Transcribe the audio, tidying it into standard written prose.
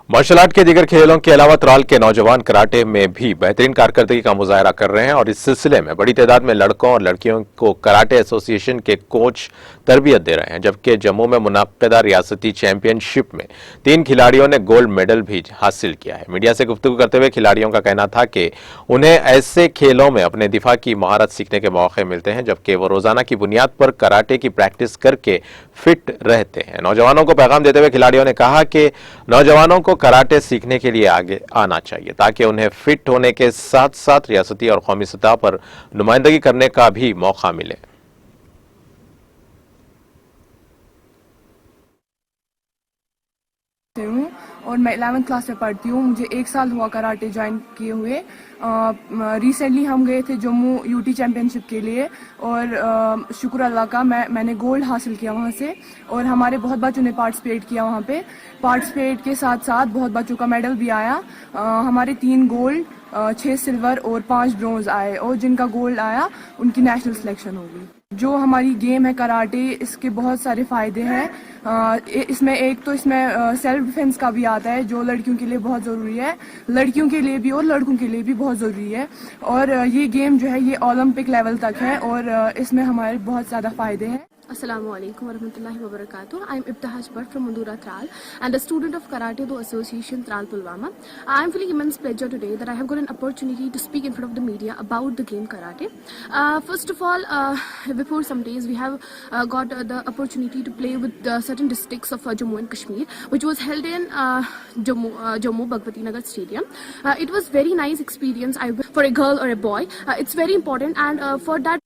Martial art के दीगर खेलों के अलावा त्राल के नौजवान कराटे में भी बेहतरीन कारकर्दगी का मुजाहरा कर रहे हैं और इस सिलसिले में बड़ी तादाद में लड़कों और लड़कियों को कराटे एसोसिएशन के कोच तरबियत दे रहे हैं। जबकि जम्मू में मुनाकिदा रियासती चैंपियनशिप में 3 खिलाड़ियों ने गोल्ड मेडल भी हासिल किया है। मीडिया से गुफ्तगू करते हुए खिलाड़ियों का कहना था कि उन्हें ऐसे खेलों में अपने दिफा की महारत सीखने के मौके मिलते हैं, जबकि वो रोजाना की बुनियाद पर कराटे की प्रैक्टिस करके फिट रहते हैं। नौजवानों को पैगाम देते हुए खिलाड़ियों ने कहा कि नौजवानों को कराटे सीखने के लिए आगे आना चाहिए ताकि उन्हें फिट होने के साथ साथ रियासती और कौमी सतह पर नुमाइंदगी करने का भी मौका मिले। और मैं 11th क्लास में पढ़ती हूँ। मुझे 1 साल हुआ कराटे ज्वाइन किए हुए। रिसेंटली हम गए थे जम्मू यूटी चैंपियनशिप के लिए और शुक्र अल्लाह का मैंने गोल्ड हासिल किया वहाँ से और हमारे बहुत बच्चों ने पार्टिसिपेट किया वहाँ पे। पार्टिसिपेट के साथ साथ बहुत बच्चों का मेडल भी आया। हमारे 3 गोल्ड, 6 सिल्वर और 5 ब्रोंज आए और जिनका गोल्ड आया उनकी नेशनल सिलेक्शन होगी। जो हमारी गेम है कराटे, इसके बहुत सारे फ़ायदे हैं। इसमें एक तो इसमें सेल्फ डिफेंस का भी आता है जो लड़कियों के लिए बहुत ज़रूरी है, लड़कियों के लिए भी और लड़कों के लिए भी बहुत ज़रूरी है। और ये गेम जो है ये ओलंपिक लेवल तक है और इसमें हमारे बहुत ज़्यादा फ़ायदे हैं। Assalamu alaikum warahmatullahi wabarakatuh. I am Ibtihaj Bhatt from Mandura Tral and a student of Karate Do Association Tral Pulwama. I am feeling immense pleasure today that I have got an opportunity to speak in front of the media about the game Karate. First of all, before some days we have got the opportunity to play with certain districts of Jammu and Kashmir, which was held in Jammu Bhagwati Nagar Stadium. It was very nice experience for a girl or a boy. It's very important, and for that